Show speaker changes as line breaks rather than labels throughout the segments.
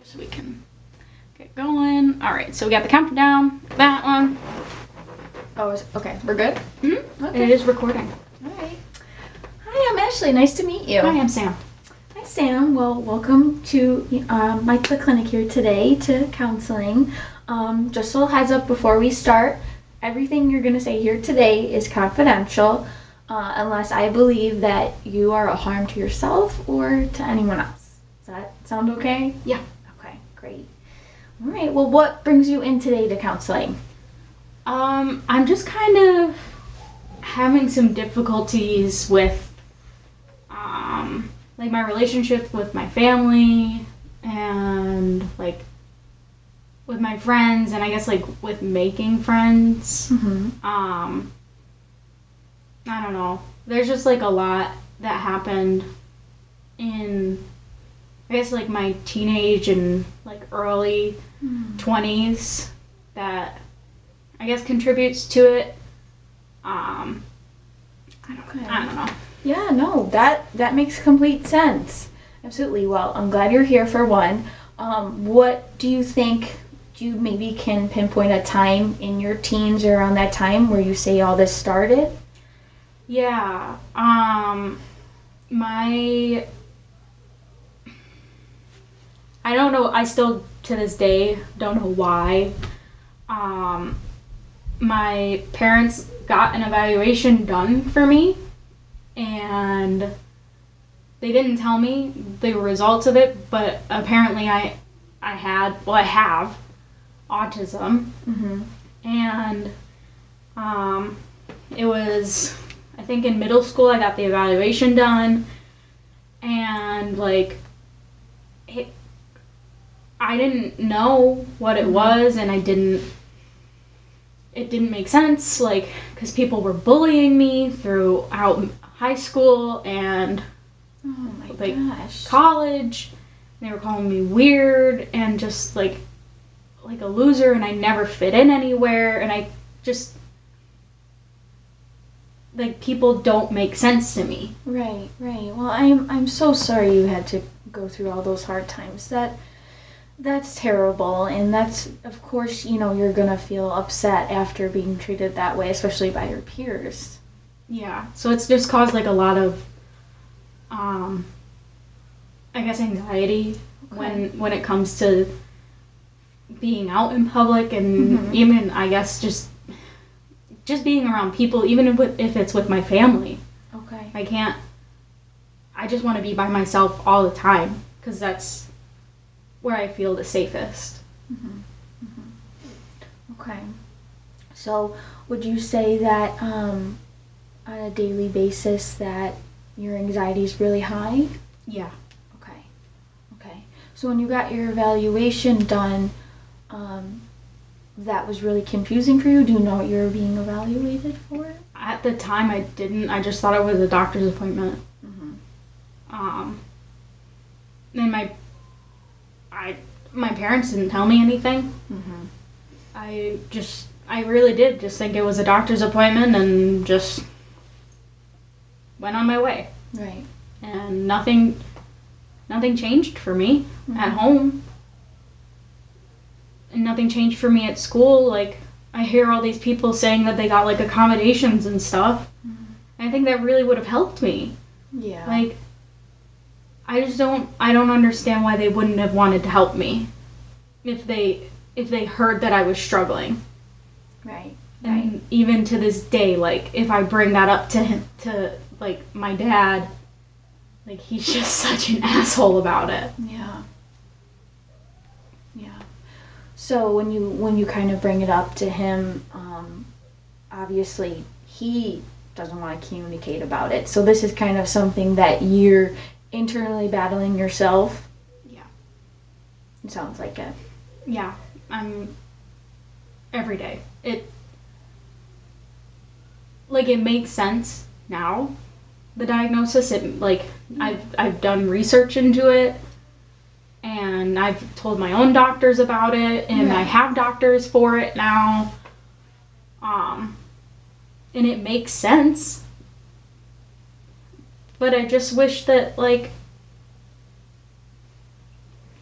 so we can get going. All right, so we got the countdown, that one.
Oh, okay. We're good?
Mm-hmm.
Okay.
It is recording.
All right. Hi, I'm Ashley. Nice to meet you.
Hi, I'm Sam.
Hi, Sam. Well, welcome to the clinic here today to counseling. Just a little heads up before we start. Everything you're going to say here today is confidential unless I believe that you are a harm to yourself or to anyone else. Does that sound okay?
Yeah.
Okay, great. All right. Well, what brings you in today to counseling?
I'm just kind of having some difficulties with like my relationship with my family and like with my friends, and I guess like with making friends.
Mm-hmm.
I don't know. There's just like a lot that happened in, I guess, like my teenage and like early 20s that I guess contributes to it. I don't know.
Yeah, no, that makes complete sense. Absolutely. Well, I'm glad you're here for one. What do you think? Do you maybe can pinpoint a time in your teens or around that time where you say all this started?
Yeah. I don't know. I still to this day don't know why. My parents got an evaluation done for me, and they didn't tell me the results of it, but apparently I have autism.
Mm-hmm.
And it was, I think in middle school I got the evaluation done, and like I didn't know what it was, and it didn't make sense, like, because people were bullying me throughout high school and college. They were calling me weird and just like a loser, and I never fit in anywhere, and I just like people don't make sense to me.
Right. Well, I'm so sorry you had to go through all those hard times. That's terrible, and that's, of course, you're gonna feel upset after being treated that way, especially by your peers.
Yeah, so it's just caused like a lot of I guess anxiety when it comes to being out in public, and even I guess just being around people, even if it's with my family.
Okay.
I just want to be by myself all the time, because that's where I feel the safest.
Okay. So would you say that on a daily basis that your anxiety is really high?
Yeah.
Okay. So when you got your evaluation done, that was really confusing for you? Do you know what you were being evaluated for?
At the time, I didn't. I just thought it was a doctor's appointment. And my parents didn't tell me anything. I really did just think it was a doctor's appointment and just went on my way.
Right.
And nothing changed for me at home. And nothing changed for me at school. Like, I hear all these people saying that they got like accommodations and stuff. I think that really would have helped me.
Yeah.
Like, I don't understand why they wouldn't have wanted to help me if they heard that I was struggling.
Right.
And even to this day, like, if I bring that up to like my dad, like, he's just such an asshole about it.
Yeah. So when you kind of bring it up to him, obviously he doesn't want to communicate about it. So this is kind of something that you're internally battling yourself.
Yeah.
It sounds like it.
Yeah. I'm every day. It makes sense now, the diagnosis. I've done research into it, and I've told my own doctors about it, and I have doctors for it now. And it makes sense. But I just wish that, like,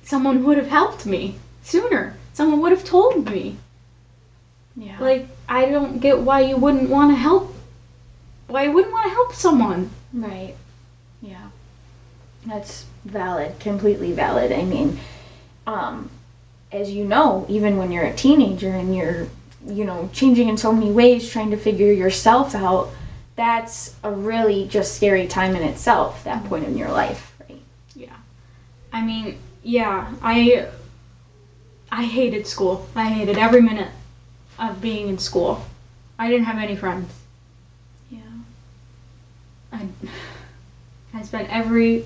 someone would have helped me sooner. Someone would have told me.
Yeah.
Like, I don't get why you wouldn't want to help. Why you wouldn't want to help someone.
Right. Yeah. That's valid, completely valid. I mean, as you know, even when you're a teenager and you're, changing in so many ways, trying to figure yourself out, that's a really just scary time in itself, that point in your life, right?
Yeah. I mean, yeah, I hated school. I hated every minute of being in school. I didn't have any friends.
Yeah.
I spent every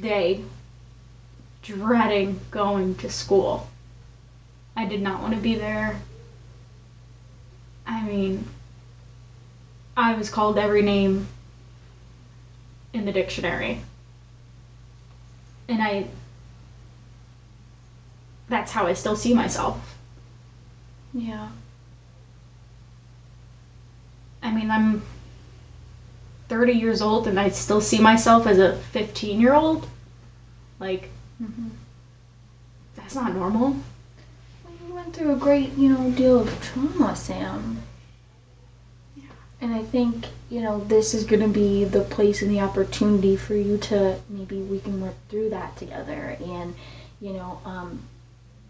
day dreading going to school. I did not want to be there. I mean, I was called every name in the dictionary. And that's how I still see myself.
Yeah.
I mean, I'm 30 years old and I still see myself as a 15-year-old. Like, that's not normal.
Well, you went through a great, deal of trauma, Sam.
Yeah.
And I think, this is going to be the place and the opportunity for you to, maybe we can work through that together and,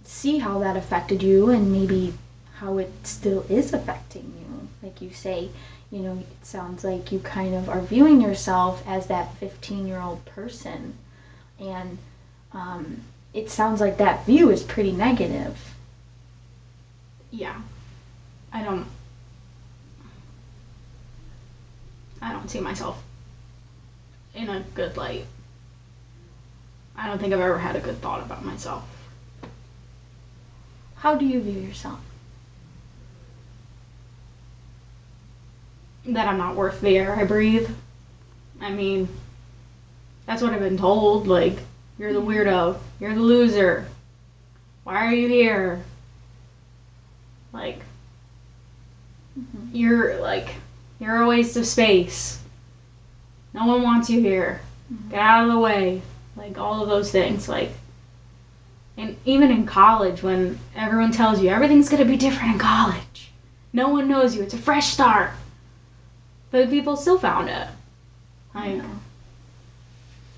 see how that affected you and maybe how it still is affecting you. Like you say, it sounds like you kind of are viewing yourself as that 15-year-old person. And it sounds like that view is pretty negative.
Yeah. I don't see myself in a good light. I don't think I've ever had a good thought about myself.
How do you view yourself?
That I'm not worth the air I breathe. I mean, that's what I've been told. Like, you're the weirdo. You're the loser. Why are you here? Like, you're a waste of space. No one wants you here. Get out of the way. Like, all of those things. Like, and even in college, when everyone tells you everything's gonna be different in college, no one knows you. It's a fresh start. But people still found it. Like,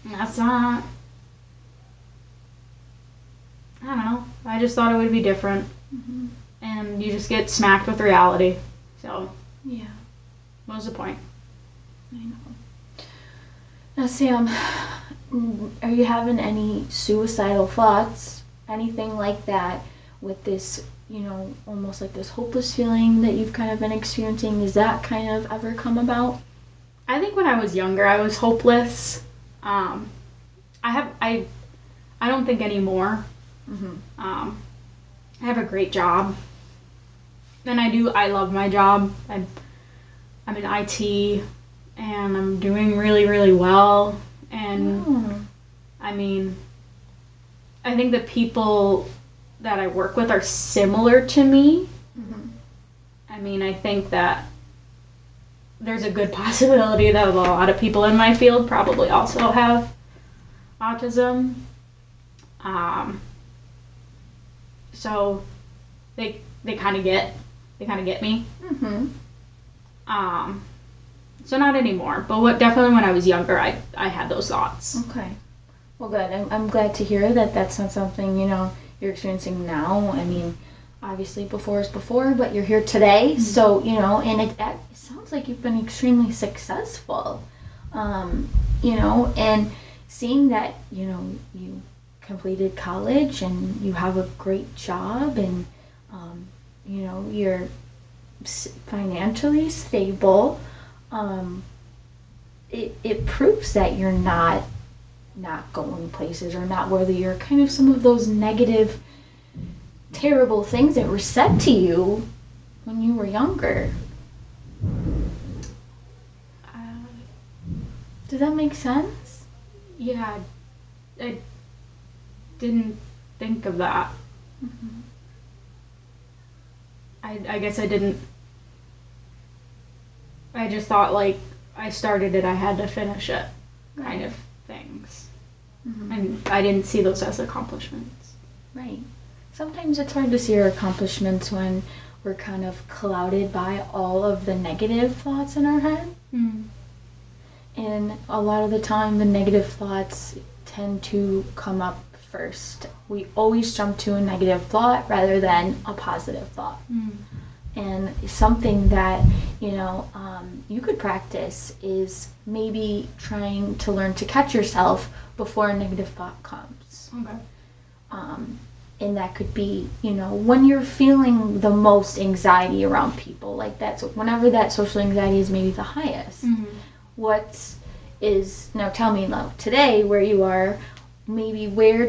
that's not. I don't know. I just thought it would be different. And you just get smacked with reality. So,
Yeah.
what was the point?
I know. Now, Sam, are you having any suicidal thoughts? Anything like that with this, almost like this hopeless feeling that you've kind of been experiencing? Does that kind of ever come about?
I think when I was younger, I was hopeless. I don't think anymore. I have a great job. And I love my job. I'm in IT and I'm doing really, really well. And I mean, I think the people that I work with are similar to me. I mean, I think that there's a good possibility that a lot of people in my field probably also have autism. So they kind of get me. So not anymore, but definitely when I was younger, I had those thoughts.
Okay. Well, good. I'm glad to hear that that's not something, you're experiencing now. I mean, obviously before is before, but you're here today. So, and it sounds like you've been extremely successful, and seeing that, you completed college and you have a great job and, you're financially stable, it proves that you're not going places or not whether you're kind of some of those negative, terrible things that were said to you when you were younger. Does that make sense?
Yeah, I didn't think of that. I guess I didn't. I just thought, like, I started it, I had to finish it, kind of things. And I didn't see those as accomplishments.
Right. Sometimes it's hard to see our accomplishments when we're kind of clouded by all of the negative thoughts in our head. And a lot of the time, the negative thoughts tend to come up first. We always jump to a negative thought rather than a positive thought. And something that, you could practice is maybe trying to learn to catch yourself before a negative thought comes.
Okay.
And that could be, when you're feeling the most anxiety around people, like that. So whenever that social anxiety is maybe the highest, now tell me, though, today where you are, maybe where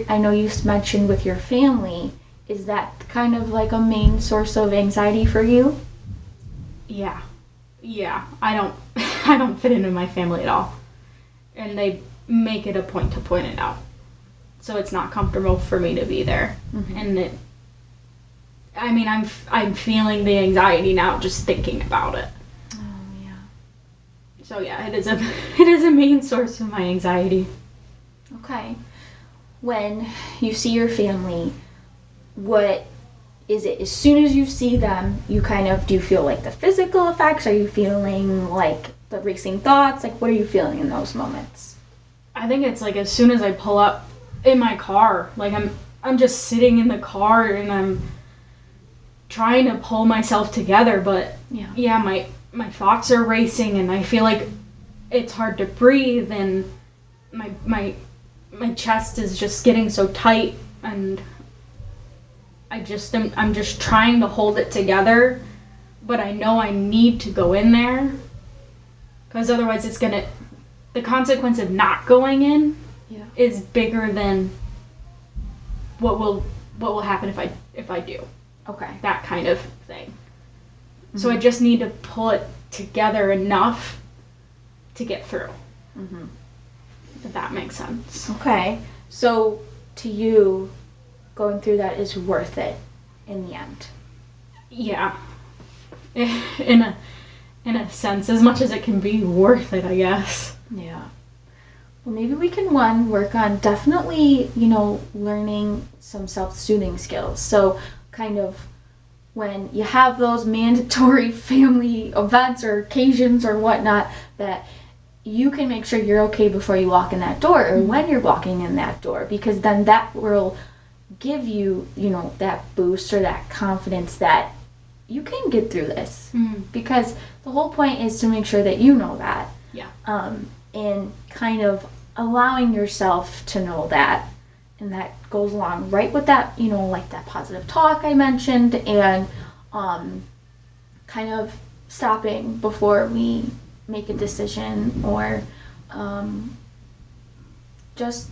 I know you mentioned with your family, is that kind of like a main source of anxiety for you?
Yeah. I don't fit into my family at all. And they make it a point to point it out. So it's not comfortable for me to be there. And I'm feeling the anxiety now just thinking about it.
Oh, yeah.
So yeah, it is a main source of my anxiety.
Okay. When you see your family, what is it? As soon as you see them, do you feel like the physical effects? Are you feeling like the racing thoughts? Like, what are you feeling in those moments?
I think it's like as soon as I pull up in my car, like I'm just sitting in the car and I'm trying to pull myself together, but my thoughts are racing and I feel like it's hard to breathe and my chest is just getting so tight and I'm just trying to hold it together, but I know I need to go in there because otherwise the consequence of not going in is bigger than what will happen if I do.
Okay.
That kind of thing. So I just need to pull it together enough to get through. If that makes sense.
Okay. So to you, going through that is worth it in the end.
Yeah. In a sense, as much as it can be worth it, I guess.
Yeah. Well, maybe we can work on definitely, learning some self-soothing skills. So kind of when you have those mandatory family events or occasions or whatnot, that you can make sure you're okay before you walk in that door or when you're walking in that door, because then that will give you, that boost or that confidence that you can get through this. Because the whole point is to make sure that you know that.
Yeah.
And kind of allowing yourself to know that. And that goes along right with that, like that positive talk I mentioned, and kind of stopping before we make a decision, or just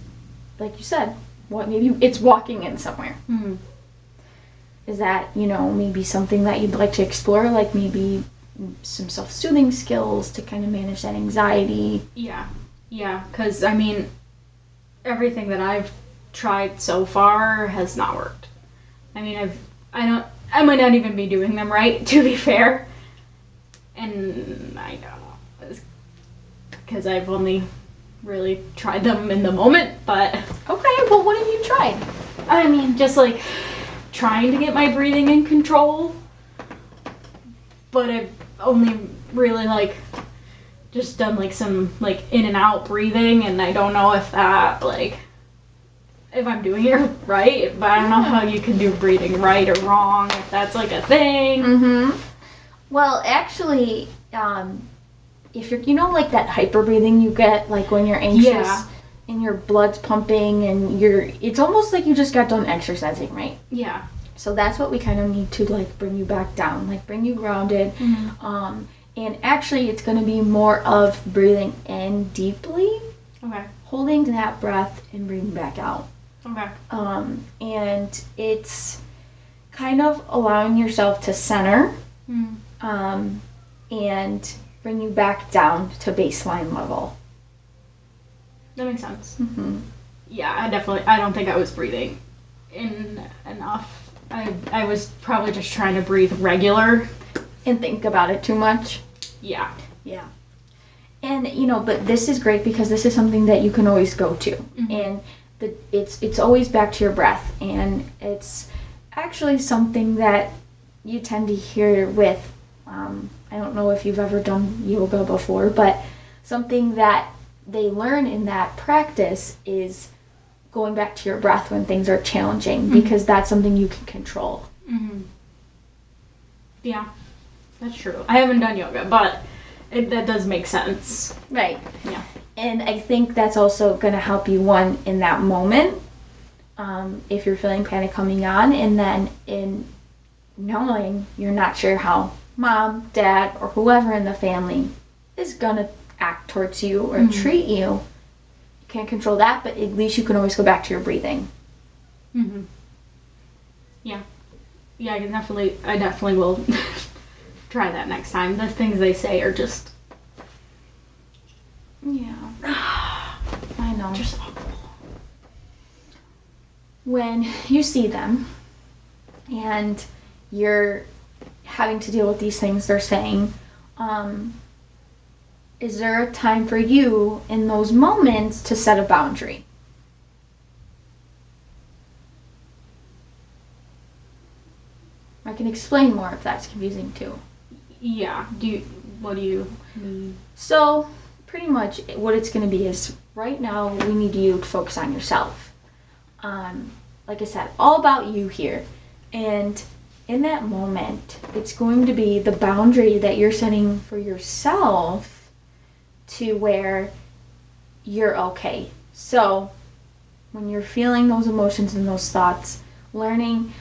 like you said, maybe it's walking in somewhere. Is that, maybe something that you'd like to explore, like maybe some self-soothing skills to kind of manage that anxiety?
Yeah, because everything that I've tried so far has not worked. I might not even be doing them right, to be fair. And I don't know, because I've only really tried them in the moment, but...
Okay, well, what have you tried?
Just like trying to get my breathing in control, but I've only really just done some in and out breathing, and I don't know if that if I'm doing it right, but I don't know how you can do breathing right or wrong, if that's a thing.
Well, actually, if you're, that hyper breathing you get, when you're anxious and your blood's pumping and it's almost like you just got done exercising, right?
Yeah.
So that's what we kind of need to, bring you back down, bring you grounded. And actually, it's going to be more of breathing in deeply.
Okay.
Holding that breath and breathing back out.
Okay.
And it's kind of allowing yourself to center, and bring you back down to baseline level.
That makes sense. Yeah, I don't think I was breathing in enough. I was probably just trying to breathe regular.
And think about it too much.
Yeah.
Yeah. And but this is great because this is something that you can always go to, and it's always back to your breath, and it's actually something that you tend to hear with. I don't know if you've ever done yoga before, but something that they learn in that practice is going back to your breath when things are challenging, because that's something you can control.
Yeah, that's true. I haven't done yoga, but that does make sense.
Right.
Yeah.
And I think that's also going to help you, one, in that moment, if you're feeling panic coming on, and then in knowing you're not sure how mom, dad, or whoever in the family is going to act towards you or treat you. You can't control that, but at least you can always go back to your breathing.
Yeah. Yeah, I definitely will try that next time. The things they say are just...
Yeah. I know.
Just awful.
When you see them and you're having to deal with these things they're saying, is there a time for you in those moments to set a boundary? I can explain more if that's confusing too.
Yeah. What do you mean?
So, pretty much what it's going to be is, right now we need you to focus on yourself. Like I said, all about you here. And in that moment, it's going to be the boundary that you're setting for yourself to where you're okay. So, when you're feeling those emotions and those thoughts, learning,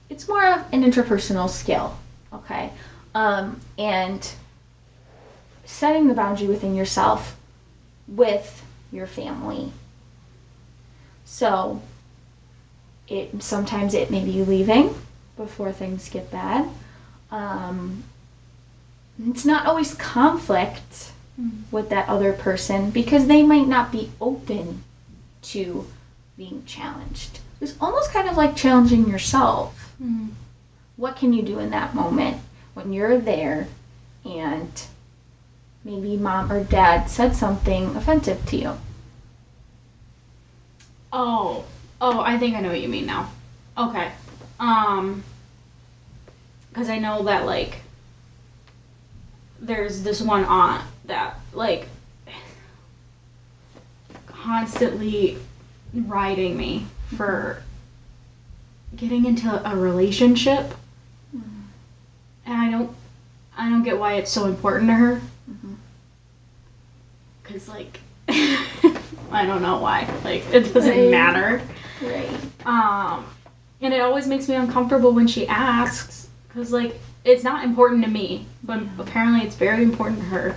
it's more of an interpersonal skill, okay? And setting the boundary within yourself with your family. So, sometimes it may be you leaving before things get bad. It's not always conflict with that other person, because they might not be open to being challenged. It's almost kind of like challenging yourself. What can you do in that moment when you're there and maybe mom or dad said something offensive to you?
Oh, I think I know what you mean now. Okay. Because I know that, like, there's this one aunt that, like, constantly riding me for getting into a relationship. And I don't get why it's so important to her. Because, like, I don't know why. Like, it doesn't matter.
Right.
And it always makes me uncomfortable when she asks, because, like, it's not important to me, but apparently it's very important to her.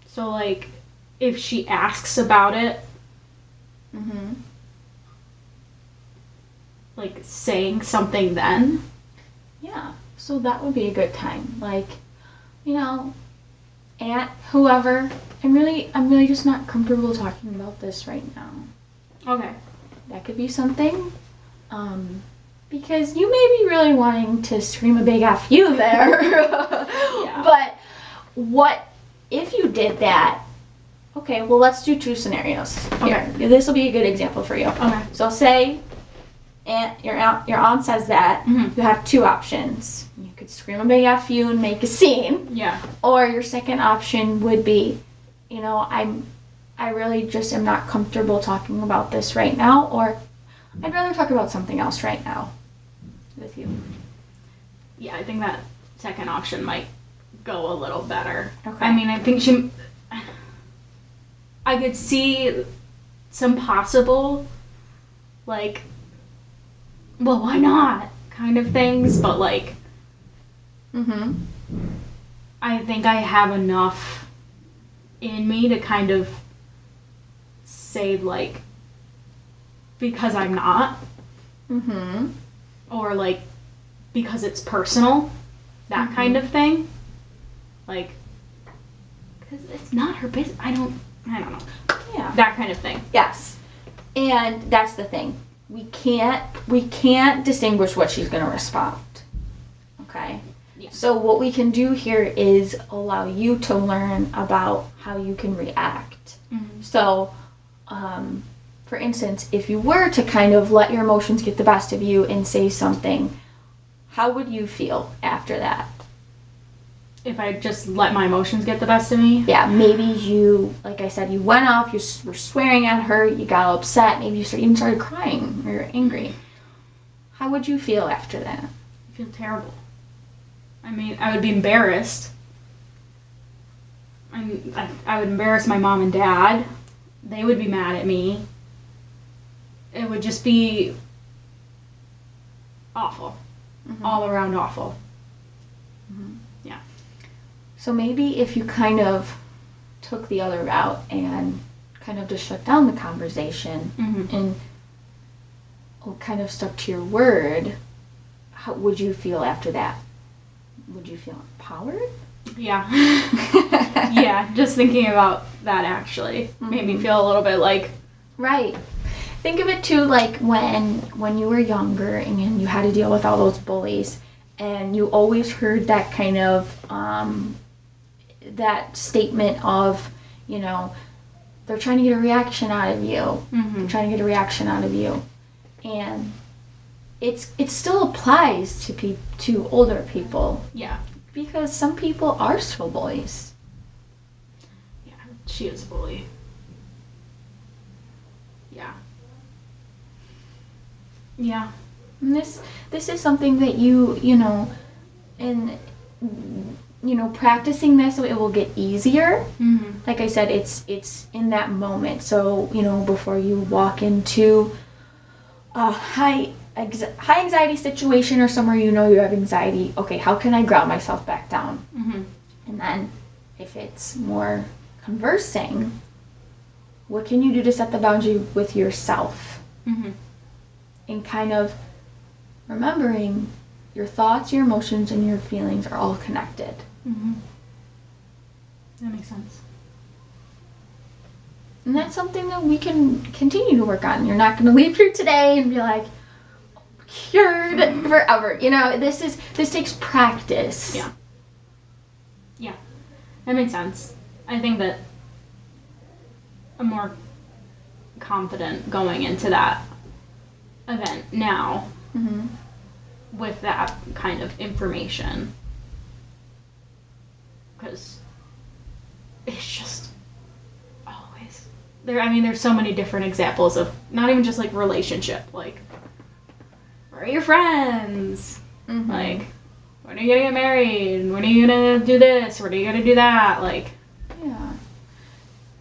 So, like, if she asks about it, like, saying something then.
Yeah, so that would be a good time. Like, aunt, whoever, I'm really just not comfortable talking about this right now.
Okay.
That could be something. Because you may be really wanting to scream a big F you there.
Yeah.
But what if you did that? Okay, well, let's do two scenarios.
Okay.
Here. This will be a good example for you.
Okay.
So say your aunt says that, you have two options. You could scream a big F you and make a scene.
Yeah.
Or your second option would be, I really just am not comfortable talking about this right now, or I'd rather talk about something else right now with you.
Yeah, I think that second option might go a little better.
Okay.
I mean, I think I could see some possible, like, well, why not kind of things, but, like, I think I have enough in me to kind of say, like, because I'm not, or, like, because it's personal, that kind of thing, like, because it's not her business. I don't know.
Yeah.
That kind of thing.
Yes. And that's the thing. We can't distinguish what she's going to respond. Okay?
Yeah.
So what we can do here is allow you to learn about how you can react.
Mm-hmm.
So, for instance, if you were to kind of let your emotions get the best of you and say something, how would you feel after that?
If I just let my emotions get the best of me?
Yeah, maybe you, like I said, you went off, you were swearing at her, you got upset, maybe you even started crying or you're angry. How would you feel after that?
I feel terrible. I mean, I would be embarrassed. I would embarrass my mom and dad. They would be mad at me. It would just be awful.
Mm-hmm.
All around awful.
Mm-hmm.
Yeah.
So maybe if you kind of took the other route and kind of just shut down the conversation
Mm-hmm.
and kind of stuck to your word, how would you feel after that? Would you feel empowered?
Yeah. Yeah, just thinking about that actually made me feel a little bit like...
Right. Think of it too like when you were younger and you had to deal with all those bullies and you always heard that kind of that statement of, you know, they're trying to get a reaction out of you.
Mm-hmm.
They're trying to get a reaction out of you. And it still applies to older people.
Yeah.
Because some people are still bullies.
Yeah, she is a bully. Yeah. Yeah.
And this is something that you know, and you know, practicing this, it will get easier.
Mm-hmm.
Like I said, it's in that moment. So, you know, before you walk into a high anxiety situation or somewhere you know you have anxiety, okay, how can I ground myself back down?
Mm-hmm.
And then if it's more conversing, what can you do to set the boundary with yourself?
Mm-hmm.
And kind of remembering your thoughts, your emotions, and your feelings are all connected.
Mm-hmm. That makes sense.
And that's something that we can continue to work on. You're not going to leave here today and be like, cured forever. You know, this takes practice.
Yeah. Yeah. That makes sense. I think that I'm more confident going into that event now
Mm-hmm.
with that kind of information. Because it's just always there. I mean, there's so many different examples of not even just like relationship, like where are your friends?
Mm-hmm.
Like, when are you gonna get married? When are you gonna do this? When are you gonna do that? Like,
Yeah.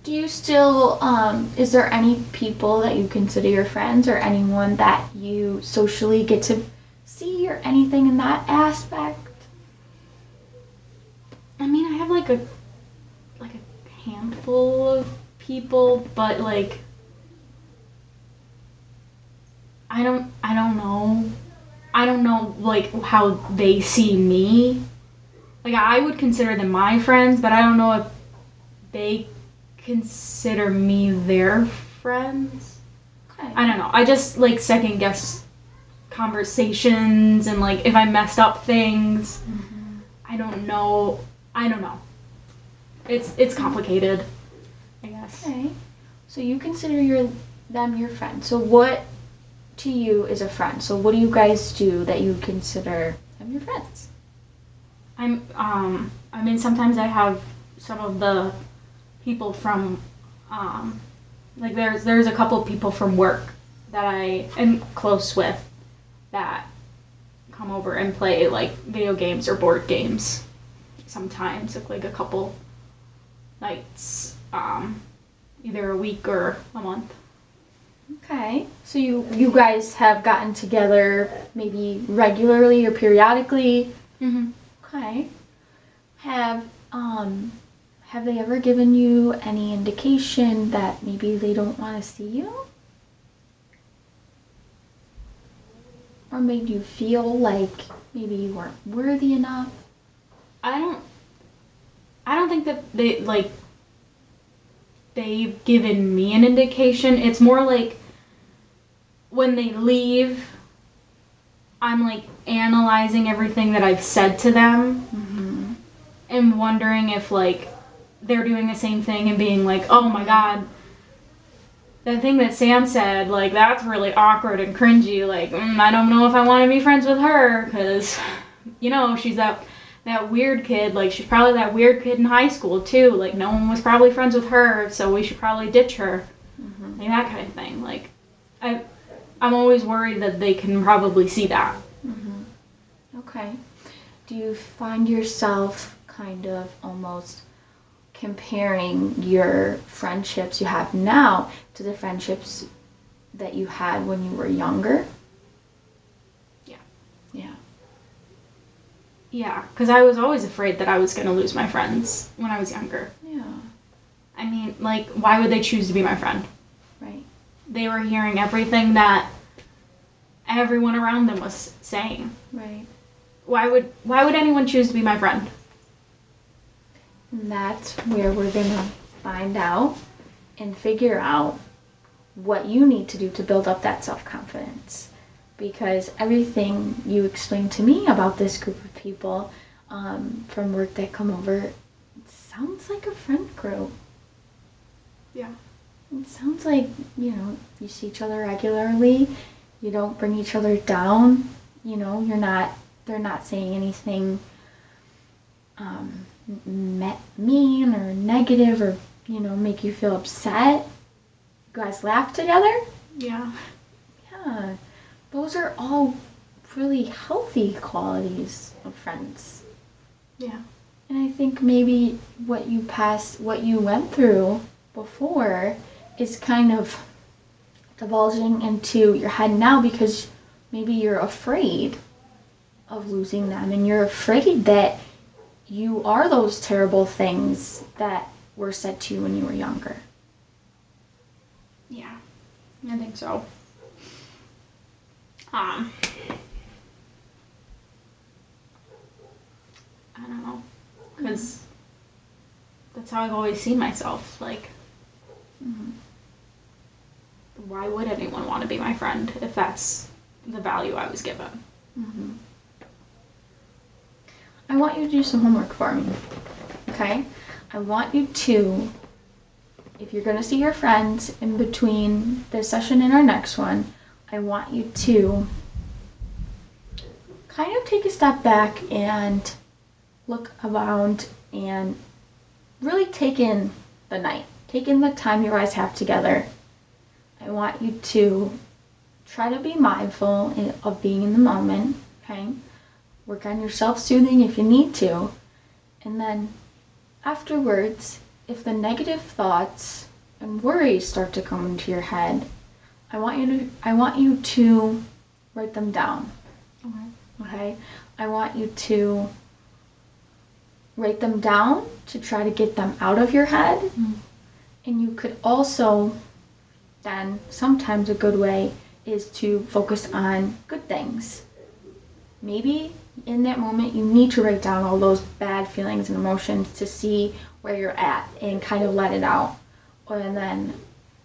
Do you still, is there any people that you consider your friends or anyone that you socially get to see or anything in that aspect?
I mean, I have like a handful of people, but like I don't know. I don't know like how they see me. Like I would consider them my friends, but I don't know if they consider me their friends.
Okay.
I don't know. I just like second guess conversations and like if I messed up things.
Mm-hmm.
I don't know. It's complicated, I guess.
Okay. So you consider them your friend. So what to you is a friend? So what do you guys do that you consider them your friends?
I mean sometimes I have some of the people from like there's a couple of people from work that I am close with that come over and play like video games or board games sometimes, like a couple nights, either a week or a month.
Okay. So you guys have gotten together maybe regularly or periodically?
Mm-hmm.
Okay. Have they ever given you any indication that maybe they don't want to see you? Or made you feel like maybe you weren't worthy enough?
I don't think that they've given me an indication. It's more like when they leave, I'm like analyzing everything that I've said to them and wondering if like they're doing the same thing and being like, oh my god, the thing that Sam said, like, that's really awkward and cringy. Like, I don't know if I want to be friends with her because, you know, she's that weird kid. Like, she's probably that weird kid in high school, too. Like, no one was probably friends with her, so we should probably ditch her. Like, that kind of thing. Like, I'm always worried that they can probably see that.
Okay. Do you find yourself kind of almost comparing your friendships you have now to the friendships that you had when you were younger?
Yeah.
Yeah.
Yeah, because I was always afraid that I was going to lose my friends when I was younger.
Yeah.
I mean, like, why would they choose to be my friend?
Right.
They were hearing everything that everyone around them was saying.
Right.
Why would anyone choose to be my friend?
And that's where we're gonna find out and figure out what you need to do to build up that self-confidence. Because everything you explained to me about this group of people from work that come over, it sounds like a friend group.
Yeah.
It sounds like, you know, you see each other regularly, you don't bring each other down, you know, they're not saying anything mean or negative or, you know, make you feel upset. You guys laugh together?
Yeah.
Yeah. Those are all really healthy qualities of friends.
Yeah.
And I think maybe what you went through before is kind of divulging into your head now because maybe you're afraid of losing them and you're afraid that you are those terrible things that were said to you when you were younger.
Yeah. I think so. I don't know. Because that's how I've always seen myself. Like, why would anyone want to be my friend if that's the value I was given?
I want you to do some homework for me, okay? I want you to, if you're going to see your friends in between this session and our next one, I want you to kind of take a step back and look around and really take in the night. Take in the time you guys have together. I want you to try to be mindful of being in the moment, okay? Work on your self-soothing if you need to. And then afterwards, if the negative thoughts and worries start to come into your head, I want you to write them down. Okay? I want you to write them down to try to get them out of your head. And you could also then, sometimes a good way is to focus on good things. Maybe in that moment you need to write down all those bad feelings and emotions to see where you're at and kind of let it out. And then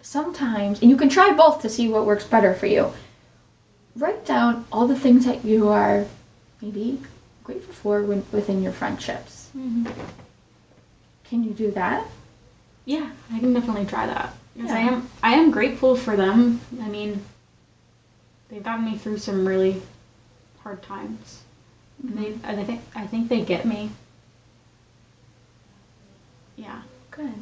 sometimes, and you can try both to see what works better for you. Write down all the things that you are maybe grateful for within your friendships. Can you do that?
Yeah, I can definitely try that. Because
Yeah.
I am grateful for them. I mean, they've gotten me through some really hard times. I think they get me. Yeah.
Good.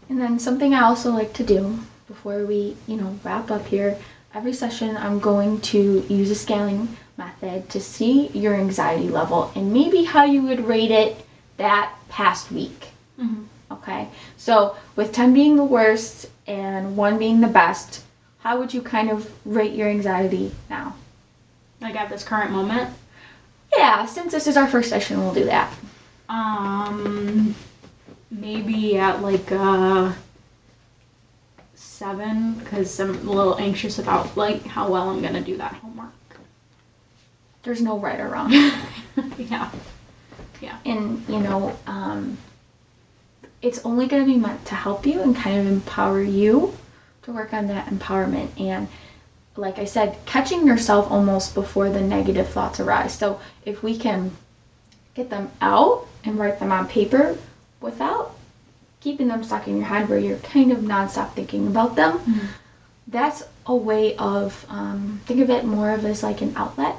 And then something I also like to do before we, wrap up here, every session I'm going to use a scaling method to see your anxiety level and maybe how you would rate it that past week. Okay? So with 10 being the worst and 1 being the best, how would you kind of rate your anxiety now?
Like at this current moment?
Yeah, since this is our first session, we'll do that.
Maybe at like 7, because I'm a little anxious about like how well I'm gonna do that homework.
There's no right or wrong.
Yeah.
And it's only going to be meant to help you and kind of empower you to work on that empowerment. And like I said, catching yourself almost before the negative thoughts arise. So if we can get them out and write them on paper without keeping them stuck in your head where you're kind of nonstop thinking about them, that's a way of, think of it more of as like an outlet.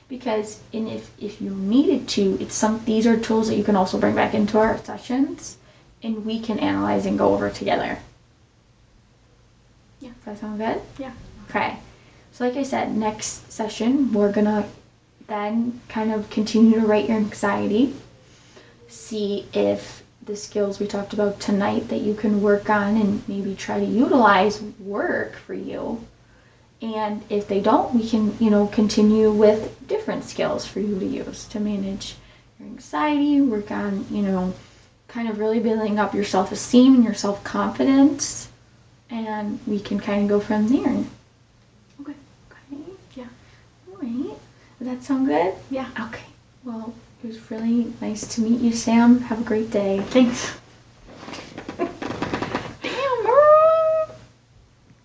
Because if you needed to, these are tools that you can also bring back into our sessions, and we can analyze and go over together.
Yeah.
Does that sound good?
Yeah.
Okay. So like I said, next session, we're gonna then kind of continue to rate your anxiety, see if the skills we talked about tonight that you can work on and maybe try to utilize work for you. And if they don't, we can, continue with different skills for you to use to manage your anxiety, work on, kind of really building up your self-esteem and your self-confidence. And we can kind of go from there.
Okay. Yeah.
All right. Does that sound good?
Yeah.
Okay. Well, it was really nice to meet you, Sam. Have a great day.
Thanks.